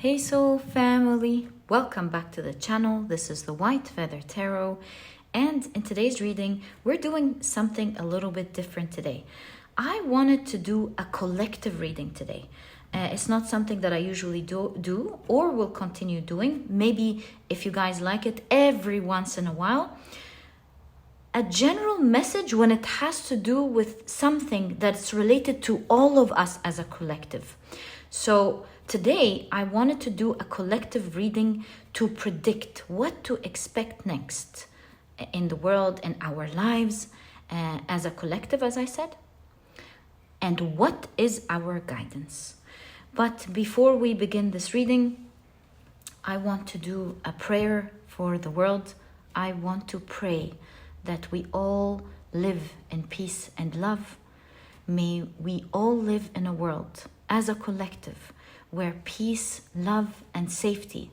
Hey soul family, welcome back to the channel. This is the White Feather Tarot, and in today's reading we're doing something a little bit different today. I wanted to do a collective reading today. It's not something that I usually do or will continue doing. Maybe if you guys like it, every once in a while. A general message when it has to do with something that's related to all of us as a collective. So today I wanted to do a collective reading to predict what to expect next in the world and our lives as a collective, as I said, and what is our guidance. But before we begin this reading, I want to do a prayer for the world. I want to pray that we all live in peace and love. May we all live in a world as a collective where peace, love, and safety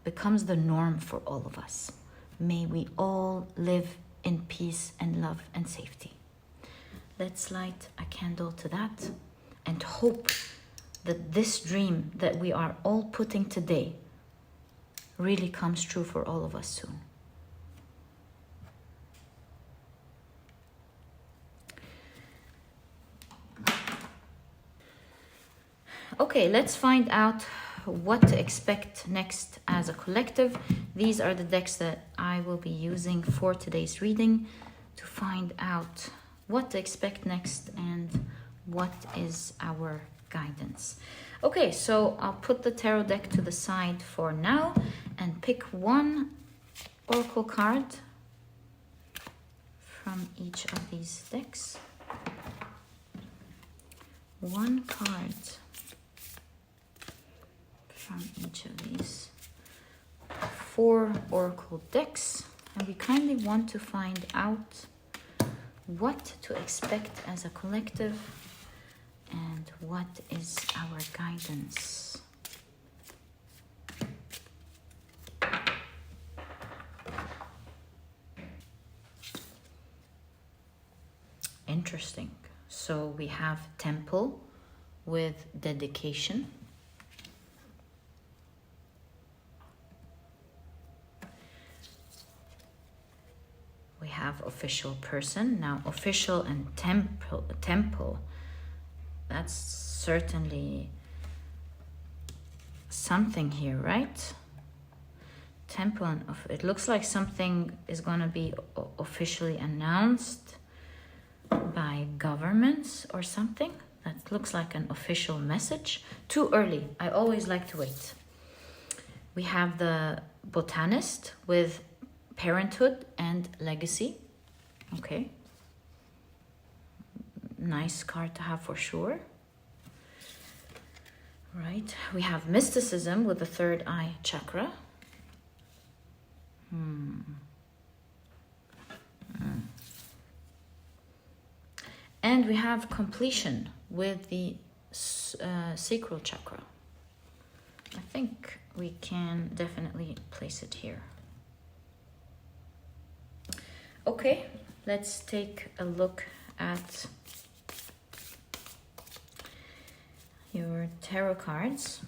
becomes the norm for all of us. May we all live in peace and love and safety. Let's light a candle to that and hope that this dream that we are all putting today really comes true for all of us soon. Okay, let's find out what to expect next as a collective. These are the decks that I will be using for today's reading to find out what to expect next and what is our guidance. Okay, so I'll put the tarot deck to the side for now and pick one oracle card from each of these decks. One card from each of these 4 oracle decks, and we kindly want to find out what to expect as a collective and what is our guidance. Interesting. So we have temple with dedication. We have official person. Now official and temple, that's certainly something here, right? Temple and it looks like something is going to be officially announced by governments or something. That looks like an official message. Too early. I always like to wait. We have the botanist with parenthood and legacy. Okay. Nice card to have for sure. Right. We have mysticism with the third eye chakra. And we have completion with the sacral chakra. I think we can definitely place it here. Okay, let's take a look at your tarot cards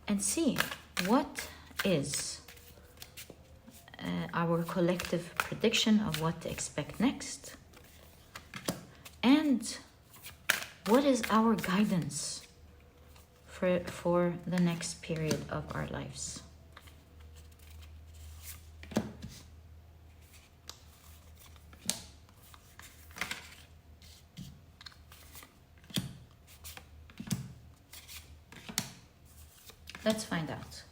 and see what is our collective prediction of what to expect next, and what is our guidance for the next period of our lives. Let's find out.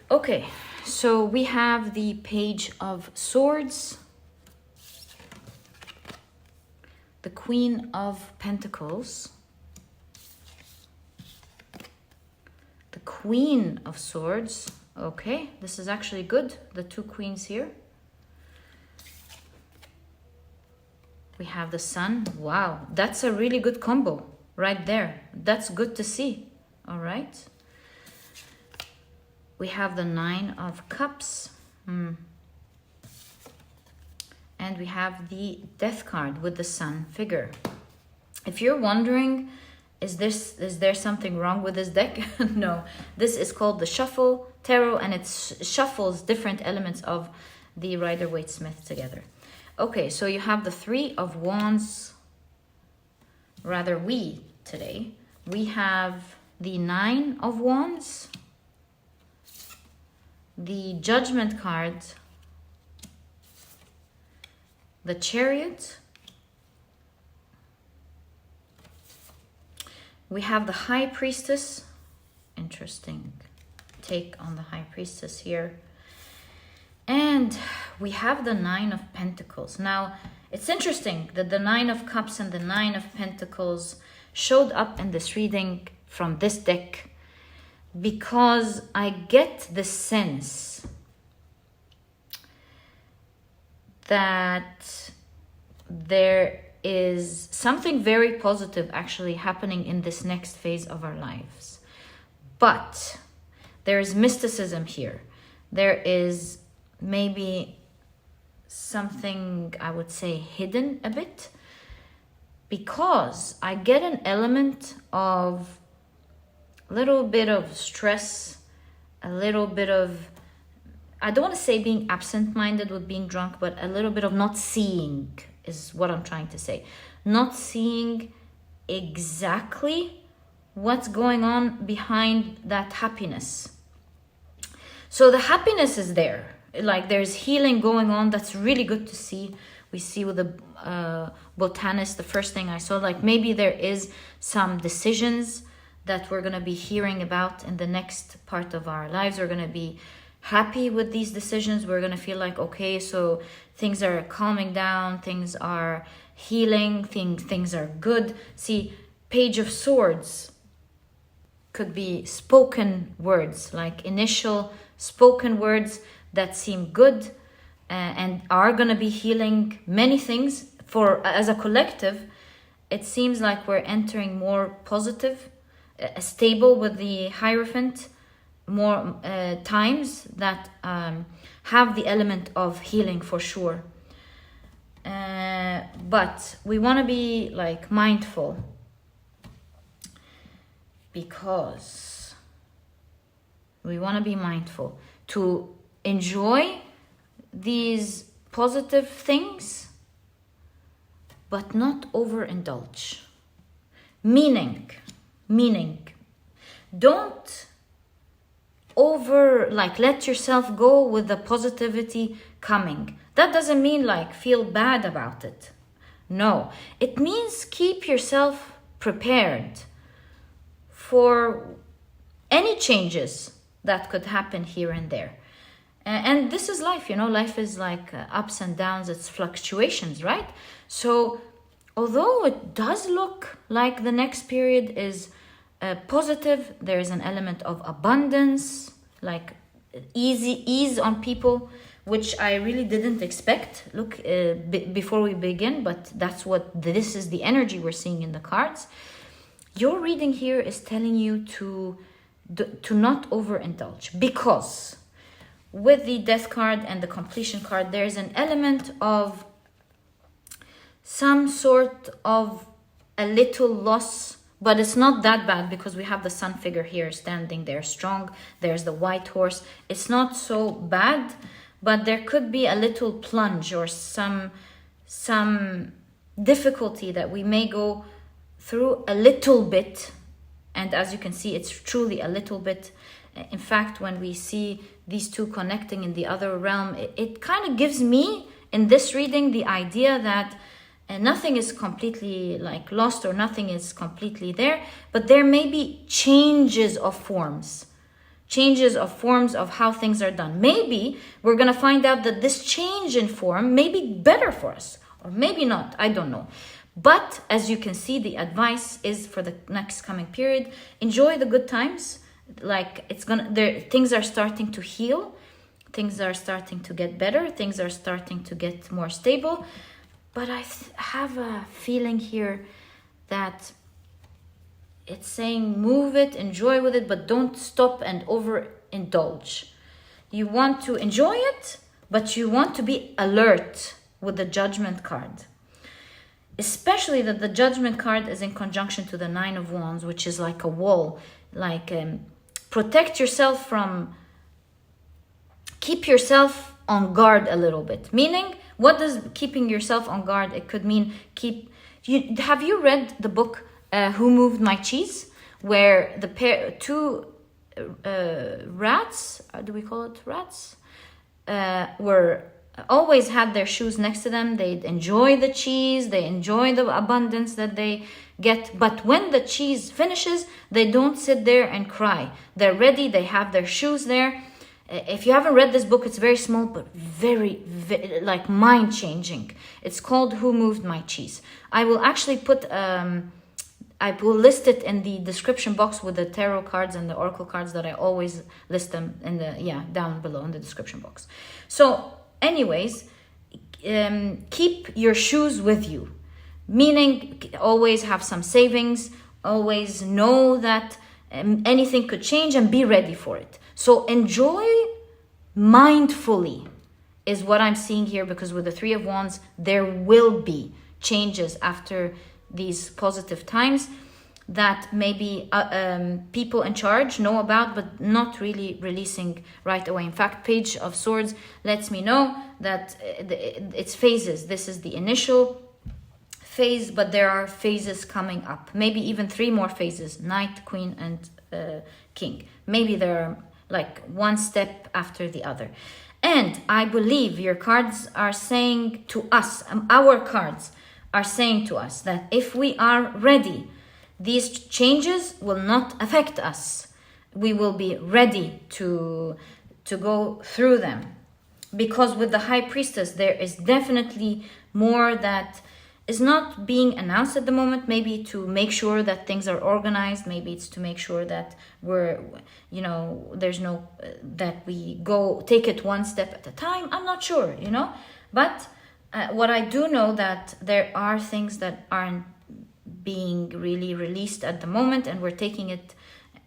Okay, so we have the Page of Swords, the Queen of Pentacles, the Queen of Swords. Okay, this is actually good, the 2 queens here. We have the Sun. Wow, that's a really good combo right there. That's good to see. All right. We have the 9 of Cups. And we have the Death card with the Sun figure. If you're wondering is there something wrong with this deck? No, this is called the Shuffle Tarot, and it shuffles different elements of the Rider-Waite-Smith together. Okay, so you have the Three of Wands. Rather, today we have the Nine of Wands, the Judgment card, the Chariot, we have the High Priestess. Interesting take on the High Priestess here. And we have the Nine of Pentacles. Now, it's interesting that the Nine of Cups and the Nine of Pentacles showed up in this reading from this deck, because I get the sense that there is something very positive actually happening in this next phase of our lives. But there is mysticism here. There is maybe something, I would say, hidden a bit, because I get an element of a little bit of stress, a little bit of, I don't want to say being absent-minded with being drunk, but a little bit of not seeing is what I'm trying to say. Not seeing exactly what's going on behind that happiness. So the happiness is there. Like, there's healing going on. That's really good to see. We see with the botanist, the first thing I saw, like maybe there is some decisions that we're going to be hearing about in the next part of our lives. We're going to be happy with these decisions. We're going to feel like, okay, so things are calming down, things are healing, things are good. See, Page of Swords could be spoken words, like initial spoken words that seem good and are going to be healing many things. For as a collective, it seems like we're entering more positive, stable with the Hierophant, more times that have the element of healing for sure. But we want to be like mindful, because we want to be mindful to enjoy these positive things, but not overindulge. Meaning, don't let yourself go with the positivity coming. That doesn't mean like feel bad about it. No, it means keep yourself prepared for any changes that could happen here and there. And this is life, life is like ups and downs, it's fluctuations, right? So although it does look like the next period is positive, there is an element of abundance, like ease on people, which I really didn't expect. Look, before we begin, but this is the energy we're seeing in the cards. Your reading here is telling you to not overindulge, because with the Death card and the Completion card, there's an element of some sort of a little loss, but it's not that bad, because we have the Sun figure here standing there strong. There's the white horse. It's not so bad, but there could be a little plunge or some difficulty that we may go through a little bit. And as you can see, it's truly a little bit. In fact, when we see these two connecting in the other realm, it kind of gives me, in this reading, the idea that nothing is completely like lost, or nothing is completely there, but there may be changes of forms of how things are done. Maybe we're going to find out that this change in form may be better for us, or maybe not, I don't know. But as you can see, the advice is for the next coming period, enjoy the good times. Like things are starting to heal, things are starting to get better, things are starting to get more stable. But I have a feeling here that it's saying move it, enjoy with it, but don't stop and overindulge. You want to enjoy it, but you want to be alert with the Judgment card. especially that the Judgment card is in conjunction to the Nine of Wands, which is like a wall, like protect yourself from, keep yourself on guard a little bit. Meaning, what does keeping yourself on guard? It could mean have you read the book Who Moved My Cheese? Where the two rats, do we call it rats? Were always had their shoes next to them. They enjoy the cheese, they enjoy the abundance that they get, but when the cheese finishes, they don't sit there and cry. They're ready, they have their shoes there. If you haven't read this book, it's very small, but very like mind-changing. It's called Who Moved My Cheese. I will actually put I will list it in the description box with the tarot cards and the oracle cards that I always list them in the, down below in the description box. So anyways, keep your shoes with you, meaning always have some savings, always know that anything could change and be ready for it. So enjoy mindfully is what I'm seeing here, because with the Three of Wands, there will be changes after these positive times that maybe people in charge know about, but not really releasing right away. In fact, Page of Swords lets me know that it's phases. This is the initial phase, but there are phases coming up. Maybe even 3 more phases: Knight, Queen, and King. Maybe there are like one step after the other. And I believe your cards are saying to us, our cards are saying to us that if we are ready, these changes will not affect us. We will be ready to go through them. Because with the High Priestess, there is definitely more that is not being announced at the moment. Maybe to make sure that things are organized. Maybe it's to make sure that there's no, that we go take it one step at a time. I'm not sure, But what I do know that there are things that aren't being really released at the moment, and we're taking it,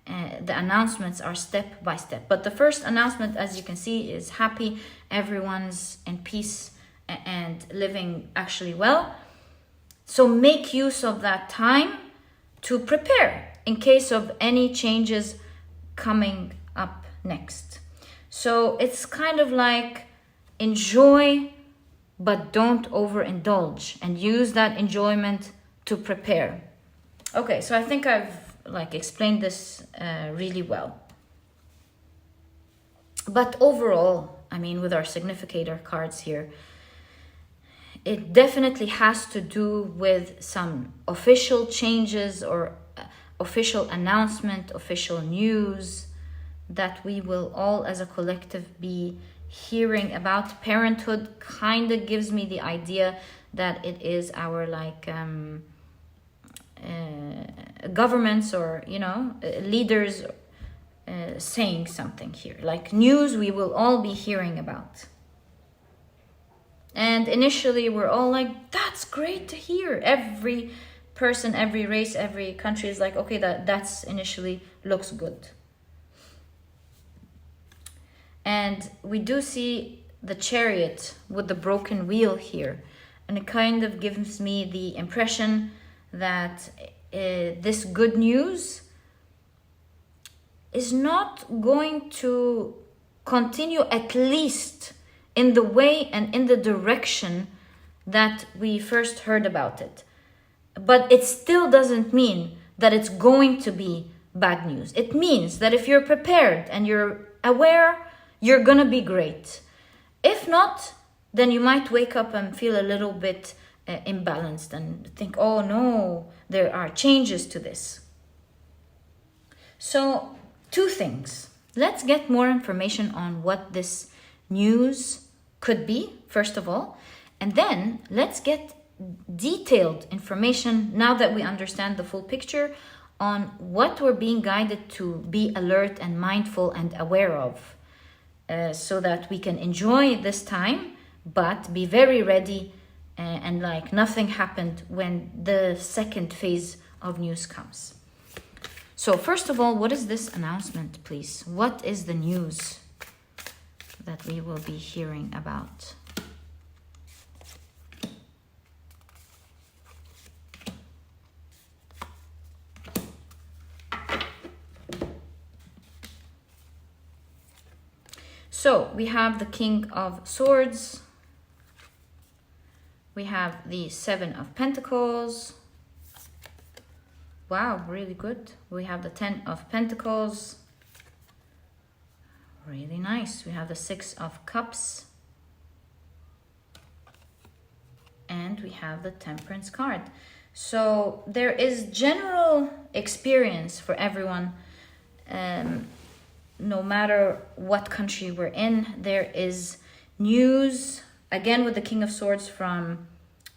the announcements are step by step. But the first announcement, as you can see, is happy. Everyone's in peace and living actually well. So make use of that time to prepare in case of any changes coming up next. So it's kind of like enjoy, but don't overindulge, and use that enjoyment to prepare. Okay, so I think I've explained this really well. But overall, with our significator cards here, it definitely has to do with some official changes or official announcement, official news that we will all as a collective be hearing about. Parenthood kind of gives me the idea that it is our governments or leaders saying something here, like news we will all be hearing about. And initially we're all like, that's great to hear. Every person, every race, every country is like, okay, that's initially looks good. And we do see the Chariot with the broken wheel here, and it kind of gives me the impression that this good news is not going to continue, at least in the way and in the direction that we first heard about it. But it still doesn't mean that it's going to be bad news. It means that if you're prepared and you're aware, you're gonna be great. If not, then you might wake up and feel a little bit imbalanced and think, oh no, there are changes to this. So 2 things. Let's get more information on what this news could be, first of all, and then let's get detailed information, now that we understand the full picture, on what we're being guided to be alert and mindful and aware of, so that we can enjoy this time, but be very ready and like nothing happened when the second phase of news comes. So first of all, what is this announcement, please? What is the news that we will be hearing about? So we have the King of Swords. We have the Seven of Pentacles. Wow, really good. We have the Ten of Pentacles. Really nice. We have the Six of Cups. And we have the Temperance card. So there is general experience for everyone. No matter what country we're in, there is news, again with the King of Swords, from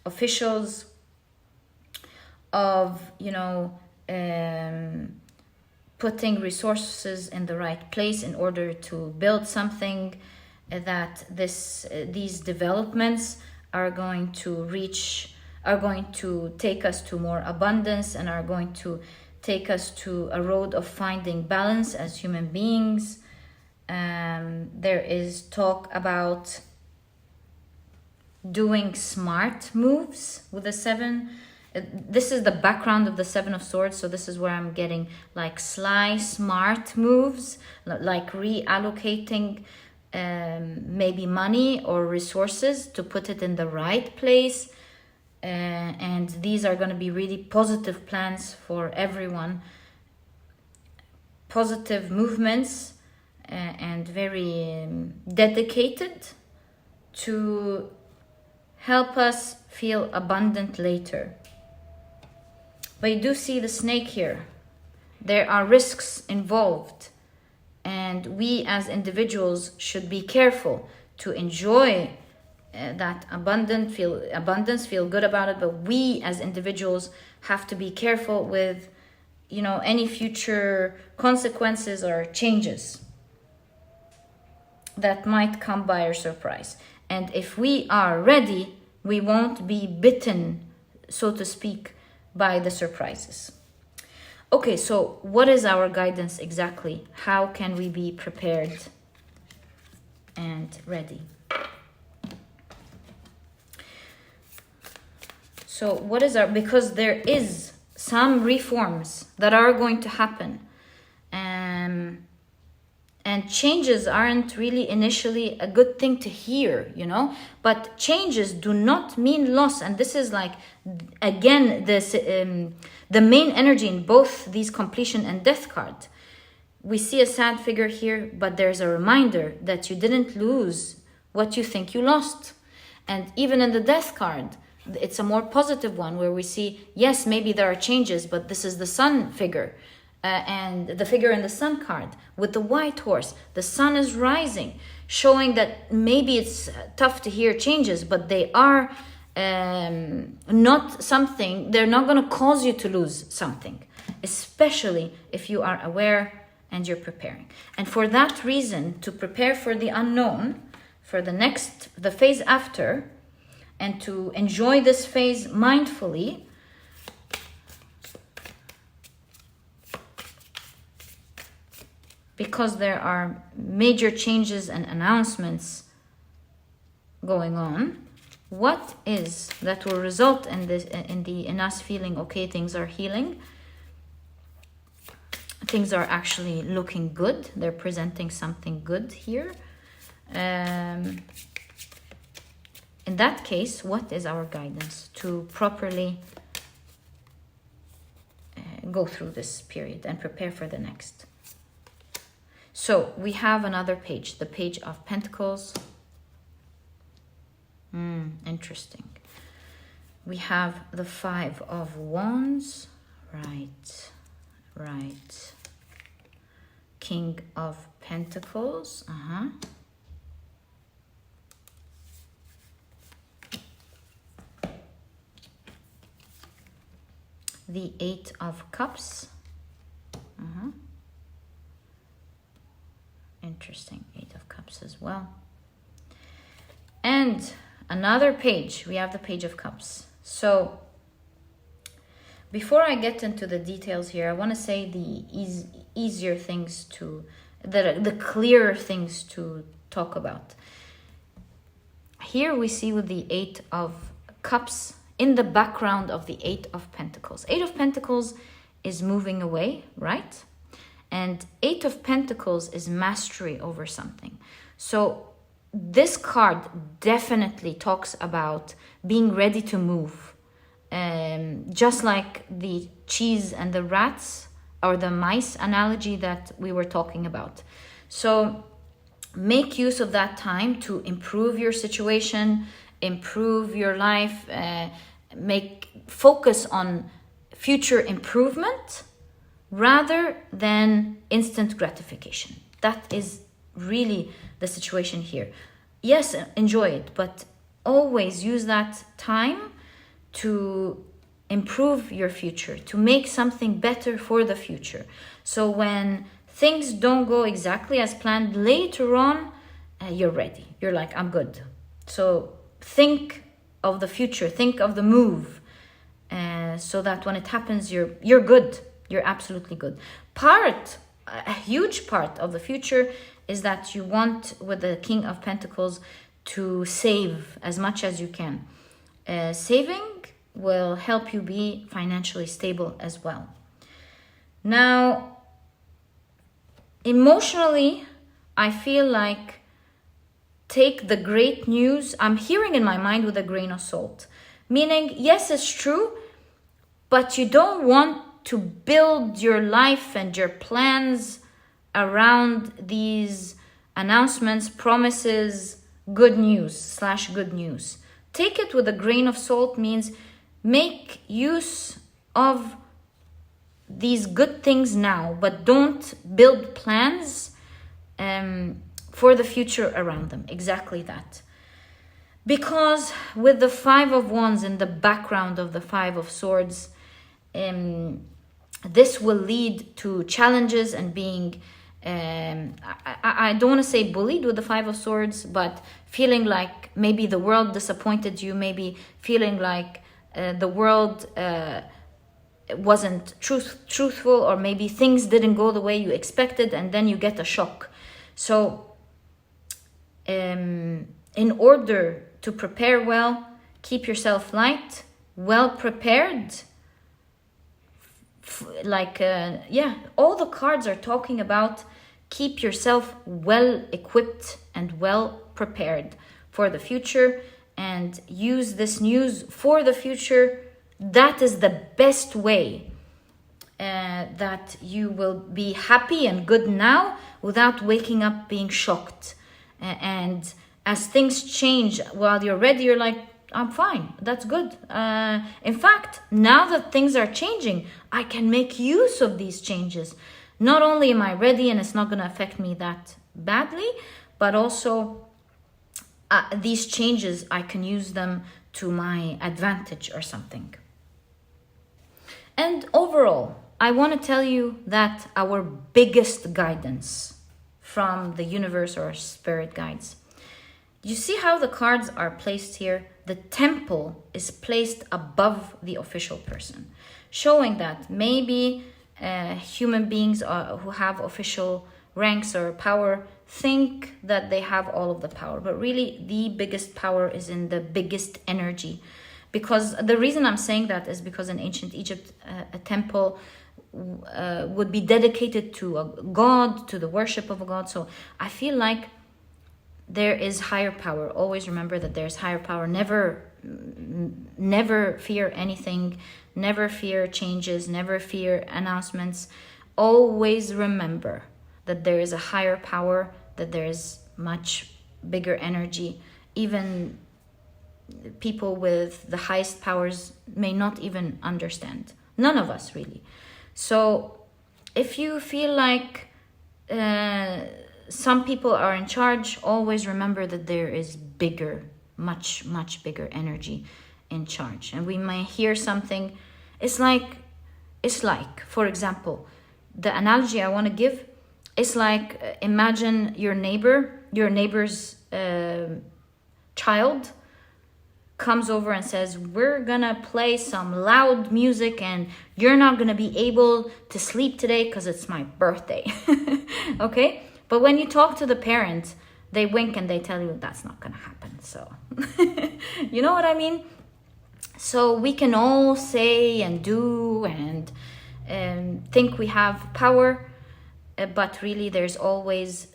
officials of, you know, putting resources in the right place in order to build something, that these developments are going to take us to more abundance and are going to take us to a road of finding balance as human beings. There is talk about doing smart moves with the Seven. This is the background of the Seven of Swords, so this is where I'm getting like sly, smart moves, like reallocating maybe money or resources to put it in the right place. And these are going to be really positive plans for everyone. Positive movements and very dedicated to help us feel abundant later. But you do see the snake here. There are risks involved, and we as individuals should be careful to enjoy that abundance, feel good about it. But we as individuals have to be careful with, you know, any future consequences or changes that might come by our surprise. And if we are ready, we won't be bitten, so to speak, by the surprises. Okay, so what is our guidance exactly? How can we be prepared and ready? So what is because there is some reforms that are going to happen. And changes aren't really initially a good thing to hear, you know, but changes do not mean loss. And this is like, again, this the main energy in both these completion and death cards. We see a sad figure here, but there's a reminder that you didn't lose what you think you lost. And even in the death card, it's a more positive one where we see, yes, maybe there are changes, but this is the sun figure. And the figure in the sun card with the white horse, the sun is rising, showing that maybe it's tough to hear changes, but they are not something, they're not going to cause you to lose something, especially if you are aware and you're preparing. And for that reason, to prepare for the unknown, for the phase after, and to enjoy this phase mindfully, because there are major changes and announcements going on, what is that will result in us feeling okay, things are healing, things are actually looking good, they're presenting something good here. In that case, what is our guidance to properly go through this period and prepare for the next? So we have another page, the Page of Pentacles. Interesting. We have the Five of Wands. Right. King of Pentacles. The Eight of Cups. Interesting, Eight of Cups as well. And another page, we have the Page of Cups. So before I get into the details here, I want to say the easier things the clearer things to talk about. Here we see with the Eight of Cups in the background of the Eight of Pentacles. Eight of Pentacles is moving away, right? And Eight of Pentacles is mastery over something. So this card definitely talks about being ready to move. Just like the cheese and the rats or the mice analogy that we were talking about. So make use of that time to improve your situation, improve your life, focus on future improvement rather than instant gratification. That is really the situation here. Yes, enjoy it, but always use that time to improve your future, to make something better for the future. So when things don't go exactly as planned later on, you're ready. You're like, I'm good. So think of the future, think of the move, so that when it happens, you're good. You're absolutely good. A huge part of the future is that you want, with the King of Pentacles, to save as much as you can. Saving will help you be financially stable as well. Now, emotionally, I feel like take the great news. I'm hearing in my mind with a grain of salt. Meaning, yes, it's true, but you don't want to build your life and your plans around these announcements, promises, good news / good news. Take it with a grain of salt means make use of these good things now, but don't build plans for the future around them. Exactly that. Because with the Five of Wands in the background of the Five of Swords, this will lead to challenges and being, I don't want to say bullied with the Five of Swords, but feeling like maybe the world disappointed you, maybe feeling like the world wasn't truthful, or maybe things didn't go the way you expected, and then you get a shock. So in order to prepare well, keep yourself light, well prepared. All the cards are talking about keep yourself well equipped and well prepared for the future, and use this news for the future. That is the best way that you will be happy and good now without waking up being shocked. And as things change while you're ready, you're like, I'm fine, that's good. In fact, now that things are changing, I can make use of these changes. Not only am I ready and it's not going to affect me that badly, but also these changes, I can use them to my advantage or something. And overall, I want to tell you that our biggest guidance from the universe or spirit guides, you see how the cards are placed here? The temple is placed above the official person, showing that maybe human beings who have official ranks or power think that they have all of the power, but really the biggest power is in the biggest energy. Because the reason I'm saying that is because in ancient Egypt, a temple would be dedicated to a god, to the worship of a god. So I feel like there is higher power. Always remember that there's higher power. Never fear anything. Never fear changes. Never fear announcements. Always remember that there is a higher power, that there is much bigger energy. Even people with the highest powers may not even understand. None of us really. So if you feel like some people are in charge, always remember that there is bigger, much bigger energy in charge. And we may hear something. It's like, for example, the analogy I want to give is like, imagine your neighbor's child comes over and says, we're gonna play some loud music and you're not gonna be able to sleep today because it's my birthday. Okay? But when you talk to the parents, they wink and they tell you that's not gonna happen. So, you know what I mean? So we can all say and do and think we have power, but really there's always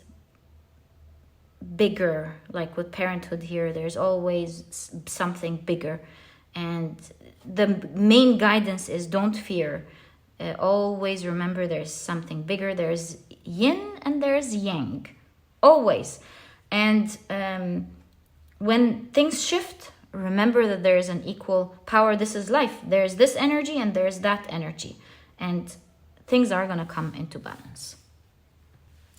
bigger, like with parenthood here, there's always something bigger. And the main guidance is don't fear. Always remember there's something bigger. There's yin and there's yang. Always. And when things shift, remember that there is an equal power. This is life. There's this energy and there's that energy. And things are going to come into balance.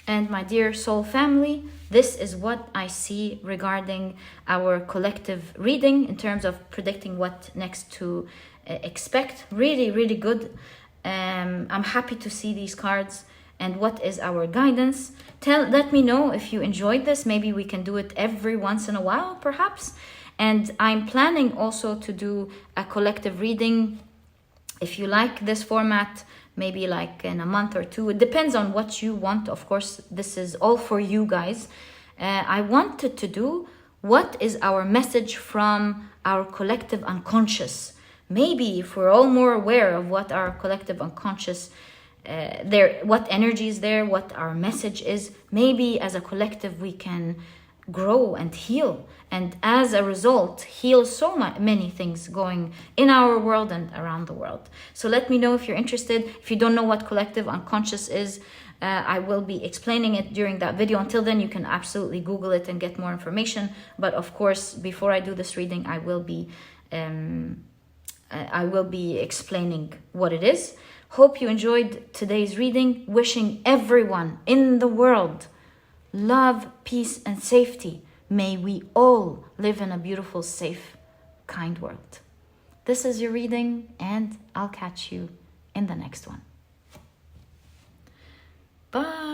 And my dear soul family, this is what I see regarding our collective reading in terms of predicting what next to expect. Really, really good. I'm happy to see these cards and what is our guidance. Let me know if you enjoyed this. Maybe we can do it every once in a while, perhaps. And I'm planning also to do a collective reading. If you like this format, maybe like in a month or two. It depends on what you want. Of course, this is all for you guys. I wanted to do what is our message from our collective unconscious. Maybe if we're all more aware of what our collective unconscious what energy is there, what our message is, maybe as a collective we can grow and heal, and as a result heal so many things going in our world and around the world. So let me know if you're interested. If you don't know what collective unconscious is, I will be explaining it during that video. Until then, you can absolutely Google it and get more information. But of course, before I do this reading, I will be explaining what it is. Hope you enjoyed today's reading. Wishing everyone in the world love, peace, and safety. May we all live in a beautiful, safe, kind world. This is your reading, and I'll catch you in the next one. Bye.